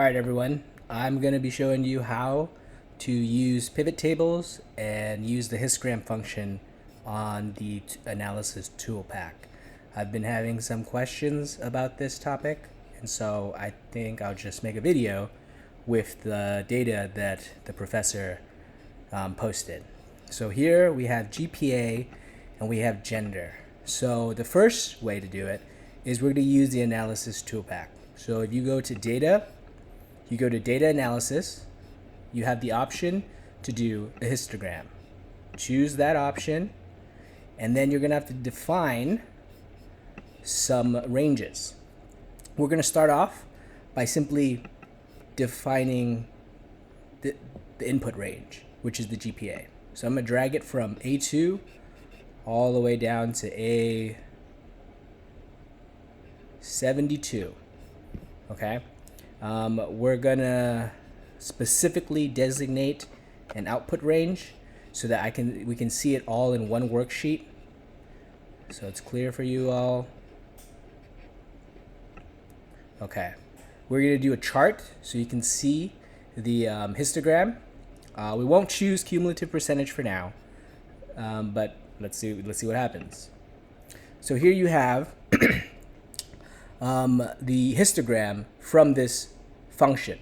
Alright everyone, I'm going to be showing you how to use pivot tables and use the histogram function on the analysis ToolPak. I've been having some questions about this topic, and so I think I'll just make a video with the data that the professor posted. So here we have GPA and we have gender. So the first way to do it is we're going to use the analysis ToolPak. So if you go to data, you go to data analysis, you have the option to do a histogram. Choose that option, and then you're going to have to define some ranges. We're going to start off by simply defining the input range, which is the GPA. So I'm going to drag it from A2 all the way down to A72. Okay? We're gonna specifically designate an output range so that we can see it all in one worksheet, so it's clear for you all. Okay, we're gonna do a chart so you can see the histogram. We won't choose cumulative percentage for now, but let's see what happens. So here you have the histogram from this function.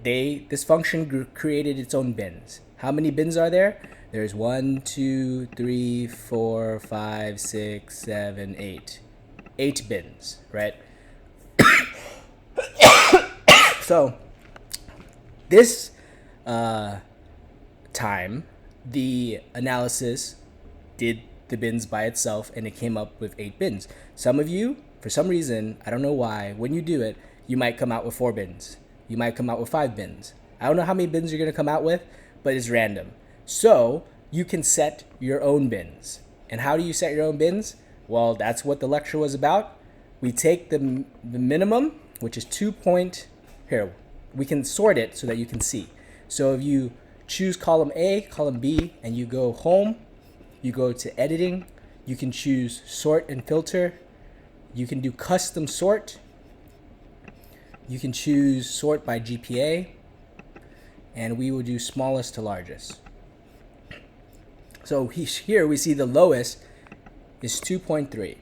This function created its own bins. How many bins are there? There's 1, 2, 3, 4, 5, 6, 7, 8. 8 bins, right? So this time, the analysis did the bins by itself, and it came up with 8 bins. Some of you, for some reason, I don't know why, when you do it, you might come out with 4 bins. You might come out with 5 bins. I don't know how many bins you're going to come out with, but it's random. So you can set your own bins. And how do you set your own bins? Well, that's what the lecture was about. We take the minimum, which is 2 point, here, we can sort it so that you can see. So if you choose column A, column B, and you go home, you go to editing, you can choose sort and filter. You can do custom sort. You can choose sort by GPA, and we will do smallest to largest. So here we see the lowest is 2.3.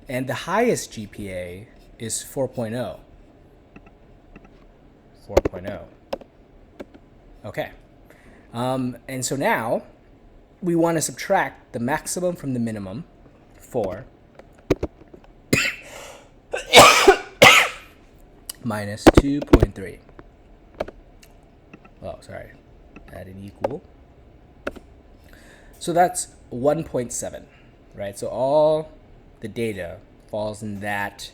And the highest GPA is 4.0. 4.0. Okay. And so now we want to subtract the maximum from the minimum, 4, minus 2.3. Oh, sorry. Add an equal. So that's 1.7, right? So all the data falls in that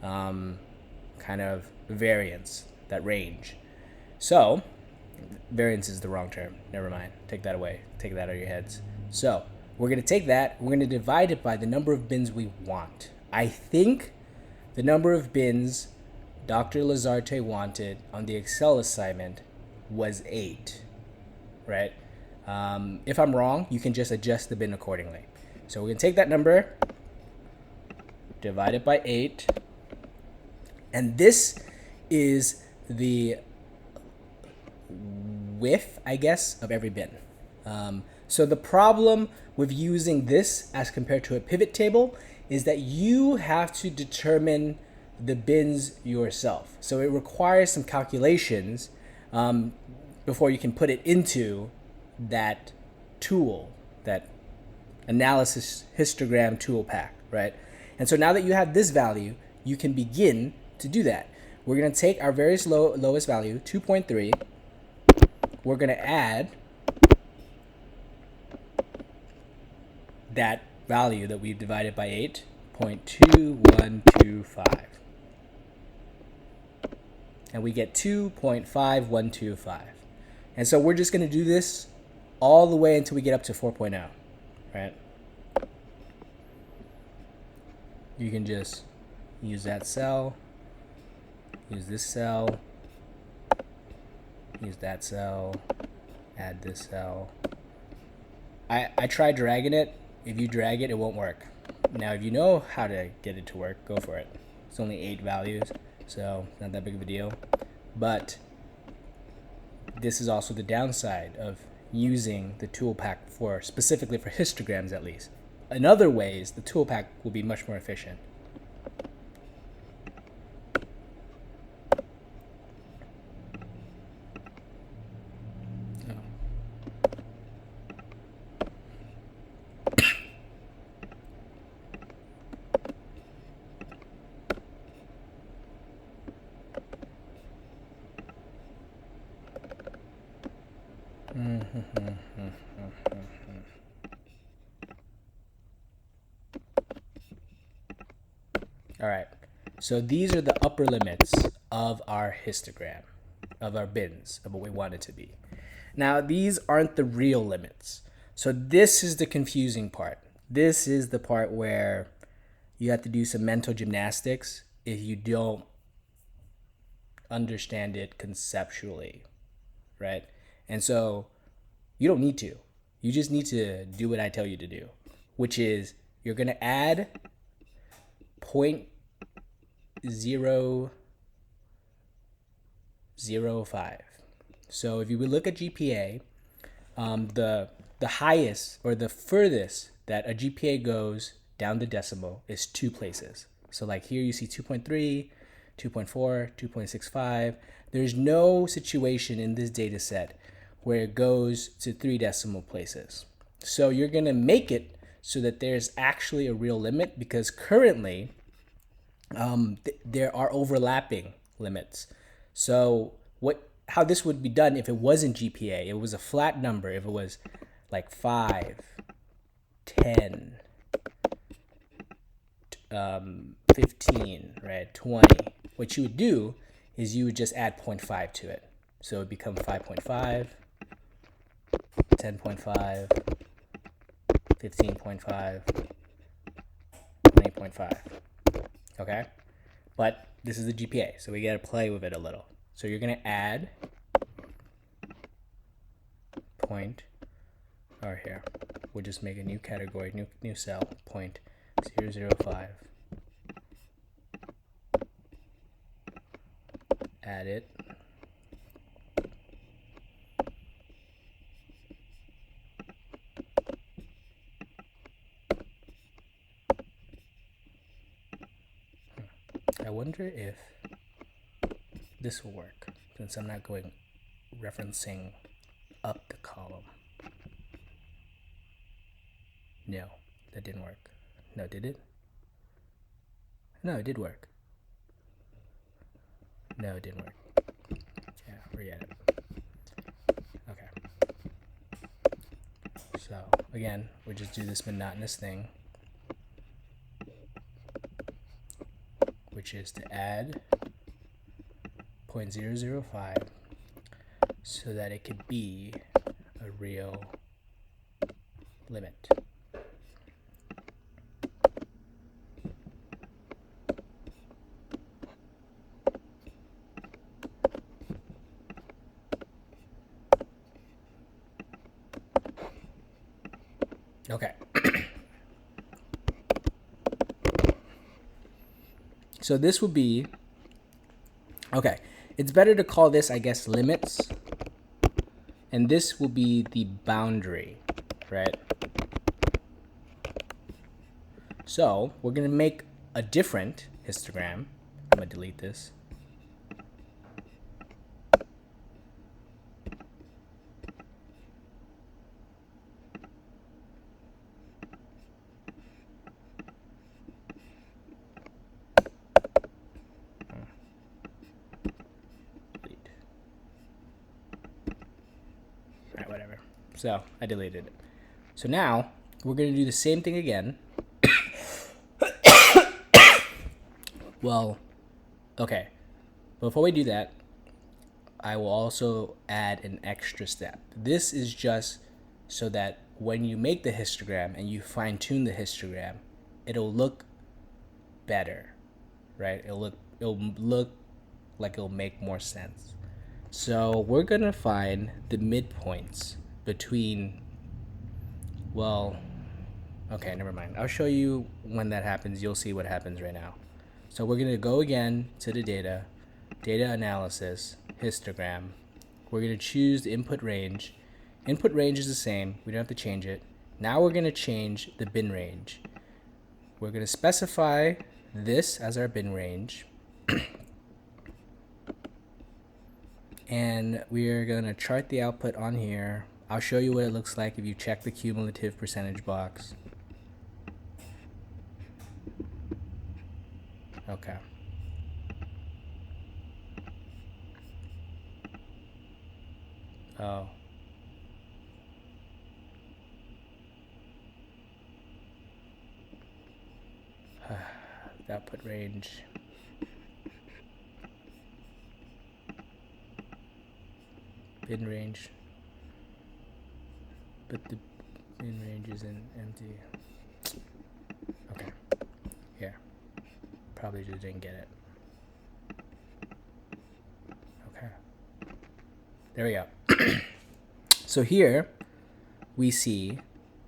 kind of variance, that range. So variance is the wrong term. Never mind. Take that away. Take that out of your heads. So we're going to take that. We're going to divide it by the number of bins we want. I think the number of bins Dr. Lazarte wanted on the Excel assignment was 8, right? If I'm wrong, you can just adjust the bin accordingly. So we're going to take that number, divide it by 8, and this is the width, I guess, of every bin. So the problem with using this as compared to a pivot table is that you have to determine the bins yourself. So it requires some calculations before you can put it into that tool, that analysis histogram ToolPak, right? And so now that you have this value, you can begin to do that. We're going to take our various lowest value, 2.3. We're going to add that value that we've divided by 8.2125. And we get 2.5125. And so we're just going to do this all the way until we get up to 4.0, right? You can just use that cell, use this cell, use that cell, add this cell. I tried dragging it. If you drag it, it won't work. Now, if you know how to get it to work, go for it. It's only 8 values, so not that big of a deal. But this is also the downside of using the ToolPak for specifically for histograms, at least. In other ways, the ToolPak will be much more efficient. All right. So these are the upper limits of our histogram, of our bins, of what we want it to be. Now, these aren't the real limits. So this is the confusing part. This is the part where you have to do some mental gymnastics if you don't understand it conceptually, right? And so you don't need to. You just need to do what I tell you to do, which is you're going to add 0.005. So if you would look at GPA, the highest or the furthest that a GPA goes down the decimal is 2 places. So like here you see 2.3, 2.4, 2.65. There's no situation in this data set where it goes to 3 decimal places. So you're going to make it so that there's actually a real limit, because currently there are overlapping limits. So how this would be done if it wasn't GPA, it was a flat number, if it was like 5, 10, 15, right, 20, what you would do is you would just add 0.5 to it. So it would become 5.5, 10.5, 15.5, 20.5. Okay? But this is the GPA, so we got to play with it a little. So you're going to add point, or here, we'll just make a new category, new cell, 0.005. Add it. I wonder if this will work, since I'm not going referencing up the column. No, that didn't work. No, did it? No, it did work. No, it didn't work. Yeah, forget it. Okay. So, again, we just do this monotonous thing, which is to add 0.005 so that it could be a real limit. Okay. So this would be, okay, it's better to call this, I guess, limits. And this will be the boundary, right? So we're going to make a different histogram. I'm going to delete this. Alright, whatever. So I deleted it. So now we're going to do the same thing again. Well, okay. Before we do that, I will also add an extra step. This is just so that when you make the histogram and you fine tune the histogram, it'll look better, right? It'll look like it'll make more sense. So we're gonna find the midpoints between, well, Okay, never mind. I'll show you when that happens. You'll see what happens right now. So we're going to go again to the data, data analysis, histogram. We're going to choose the input range. Input range is the same. We don't have to change it. Now we're going to change the bin range. We're going to specify this as our bin range. And we're going to chart the output on here. I'll show you what it looks like if you check the cumulative percentage box. Okay. Oh. The output range. Bin range. But the bin range isn't empty. Okay. Here. Probably just didn't get it. Okay. There we go. So here we see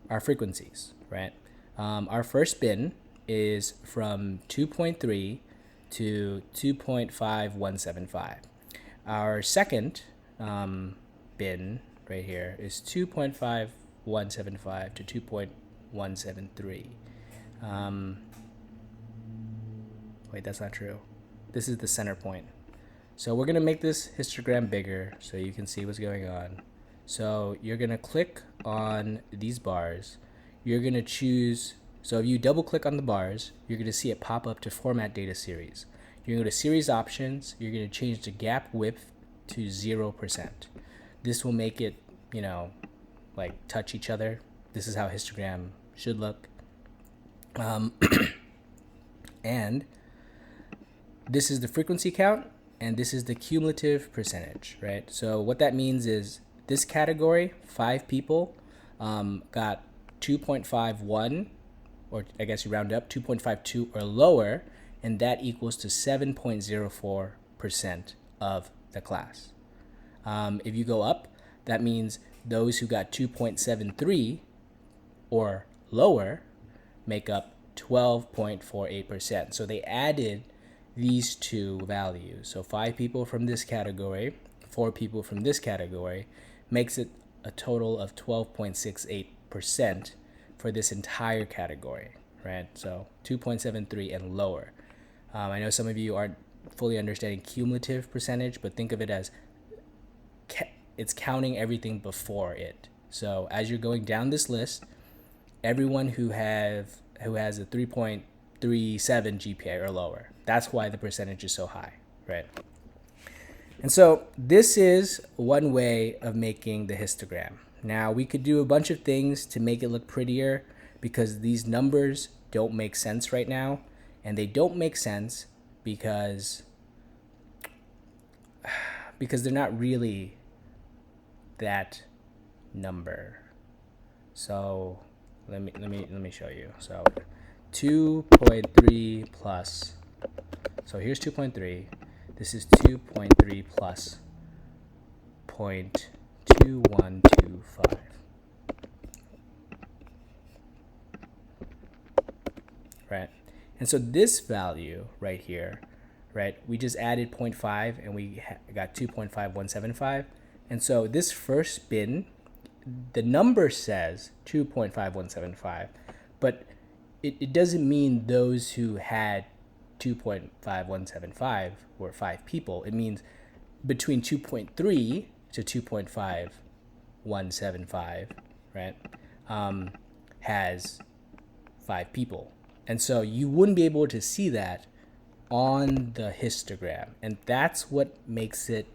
our frequencies, right? Our first bin is from 2.3 to 2.5175. Our second bin right here is 2.5175 to 2.173. Wait, that's not true. This is the center point. So we're going to make this histogram bigger so you can see what's going on. So you're going to click on these bars. You're going to choose, so if you double click on the bars, you're going to see it pop up to format data series. You're going to go to series options. You're going to change the gap width to 0%. This will make it, you know, like touch each other. This is how histogram should look. And this is the frequency count, and this is the cumulative percentage, right? So what that means is this category, 5 people, got 2.51, or I guess you round up, 2.52 or lower, and that equals to 7.04% of the class. If you go up, that means those who got 2.73 or lower make up 12.48%. So they added these two values. So 5 people from this category, 4 people from this category, makes it a total of 12.68% for this entire category, right? So 2.73 and lower. I know some of you aren't fully understanding cumulative percentage, but think of it as it's counting everything before it. So as you're going down this list, everyone who has a 3.37 GPA or lower, that's why the percentage is so high, right? And so this is one way of making the histogram. Now we could do a bunch of things to make it look prettier because these numbers don't make sense right now, and they don't make sense because they're not really that number. So let me show you. So 2.3 plus, so here's 2.3, this is 2.3 plus 0.2125. Right? And so this value right here, right, we just added 0.5 and we got 2.5175. And so this first bin, the number says 2.5175, but it doesn't mean those who had 2.5175 were 5 people. It means between 2.3 to 2.5175, right, has 5 people. And so you wouldn't be able to see that on the histogram. And that's what makes it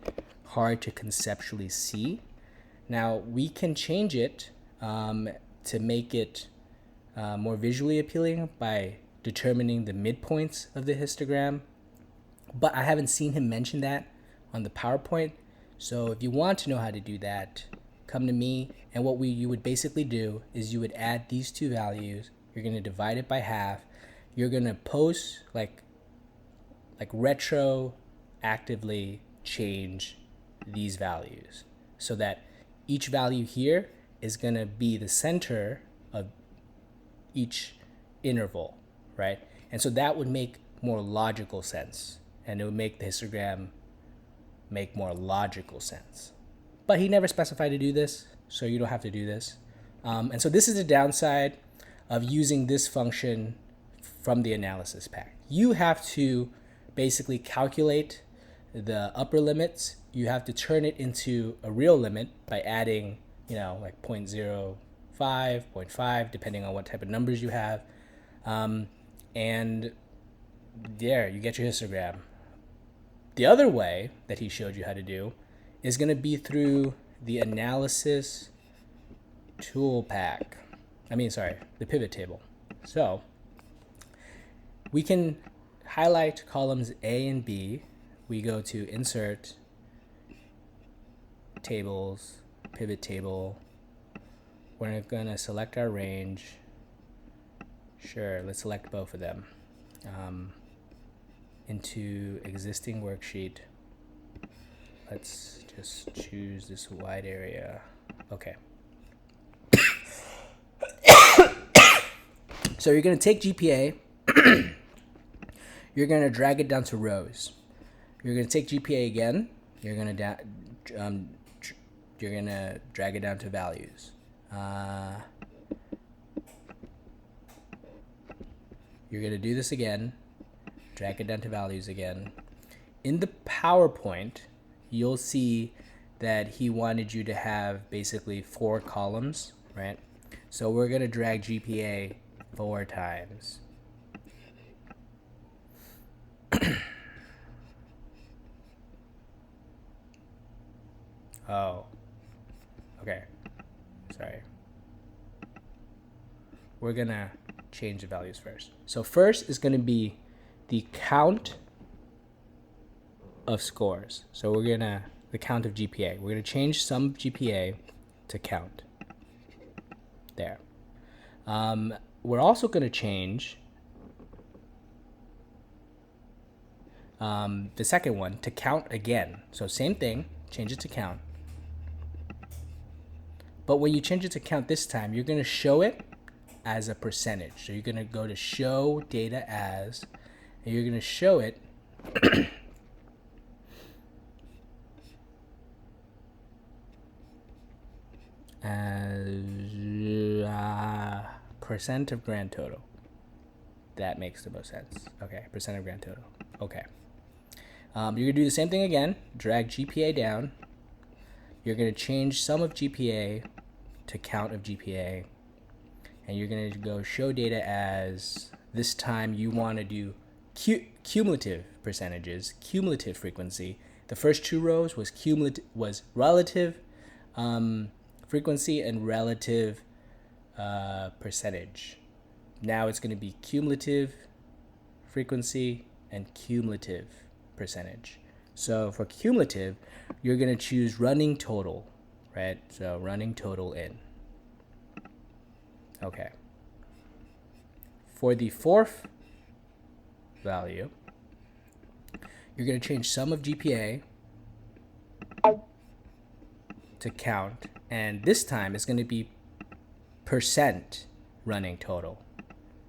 hard to conceptually see. Now, we can change it to make it more visually appealing by determining the midpoints of the histogram. But I haven't seen him mention that on the PowerPoint. So if you want to know how to do that, come to me. And what you would basically do is you would add these two values. You're going to divide it by half. You're going to post like retroactively change these values so that each value here is going to be the center of each interval, right? And so that would make more logical sense, and it would make the histogram make more logical sense. But he never specified to do this, so you don't have to do this. And so this is the downside of using this function from the analysis pack. You have to basically calculate the upper limits. You have to turn it into a real limit by adding, like 0.05, 0.5, depending on what type of numbers you have. And there, you get your histogram. The other way that he showed you how to do is going to be through the analysis ToolPak. The pivot table. So we can highlight columns A and B. We go to Insert, Tables, Pivot Table. We're going to select our range. Sure, let's select both of them. Into existing worksheet. Let's just choose this wide area. Okay. So you're going to take GPA. You're going to drag it down to rows. You're going to take GPA again. You're going to drag it down to values. You're going to do this again. Drag it down to values again. In the PowerPoint, you'll see that he wanted you to have basically 4 columns, right? So we're going to drag GPA 4 times. Oh, okay. Sorry. We're going to change the values first. So first is going to be the count of scores. So we're going to, the count of GPA. We're going to change sum of GPA to count. There. We're also going to change the second one to count again. So same thing, change it to count. But when you change it to count this time, you're going to show it as a percentage. So you're going to go to show data as, and you're going to show it as percent of grand total. That makes the most sense. Okay, percent of grand total. Okay. You're going to do the same thing again. Drag GPA down. You're going to change sum of GPA to count of GPA. And you're going to go show data as, this time you want to do cumulative percentages, cumulative frequency. The first 2 rows was relative frequency and relative percentage. Now it's going to be cumulative frequency and cumulative percentage. So for cumulative, you're going to choose running total, right? So running total in. Okay. For the fourth value, you're going to change sum of GPA to count, and this time it's going to be percent running total.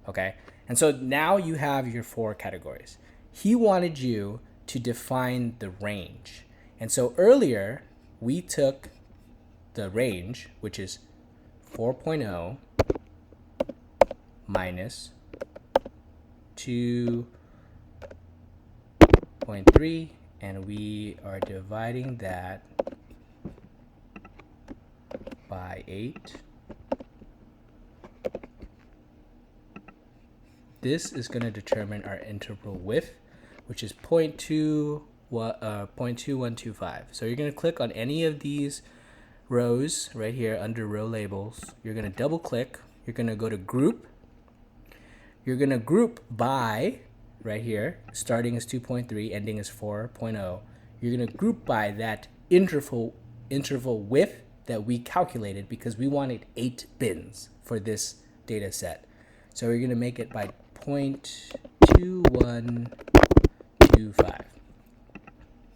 Okay? And so now you have your 4 categories. He wanted you to define the range. And so earlier, we took the range, which is 4.0 minus 2.3, and we are dividing that by 8. This is going to determine our interval width, which is 0.2125. So you're going to click on any of these rows right here under row labels. You're going to double click. You're going to go to group. You're going to group by, right here, starting as 2.3, ending as 4.0. You're going to group by that interval width that we calculated because we wanted 8 bins for this data set. So we're going to make it by 0.2125.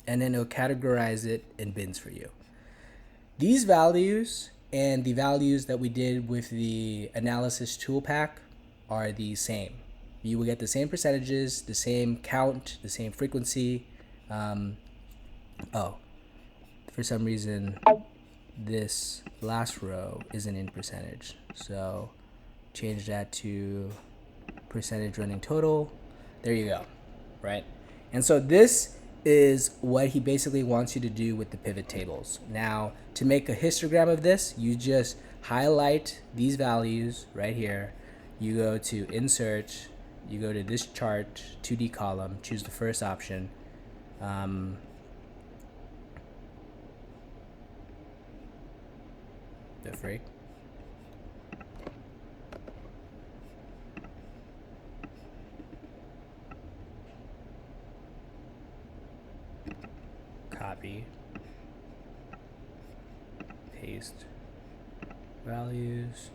And then it'll categorize it in bins for you. These values and the values that we did with the analysis tool pack are the same. You will get the same percentages, the same count, the same frequency. Oh, for some reason, this last row isn't in percentage. So change that to percentage running total. There you go, right? And so this is what he basically wants you to do with the pivot tables. Now, to make a histogram of this, you just highlight these values right here. You go to insert, you go to this chart, 2D column, choose the first option. The freak. Copy. Paste. Values.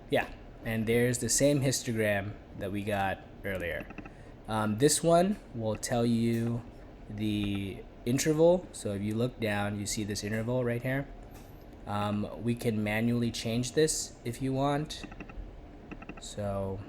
Yeah, and there's the same histogram that we got earlier. This one will tell you the interval. So if you look down, you see this interval right here. We can manually change this if you want. So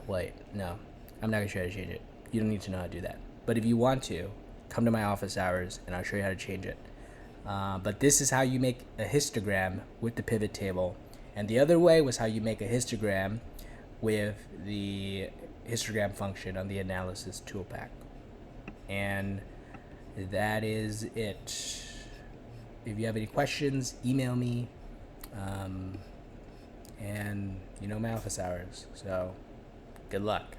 wait, no, I'm not gonna show you how to change it. You don't need to know how to do that. But if you want to, come to my office hours and I'll show you how to change it. But this is how you make a histogram with the pivot table. And the other way was how you make a histogram with the histogram function on the analysis ToolPak. And that is it. If you have any questions, email me. And you know my office hours. So good luck.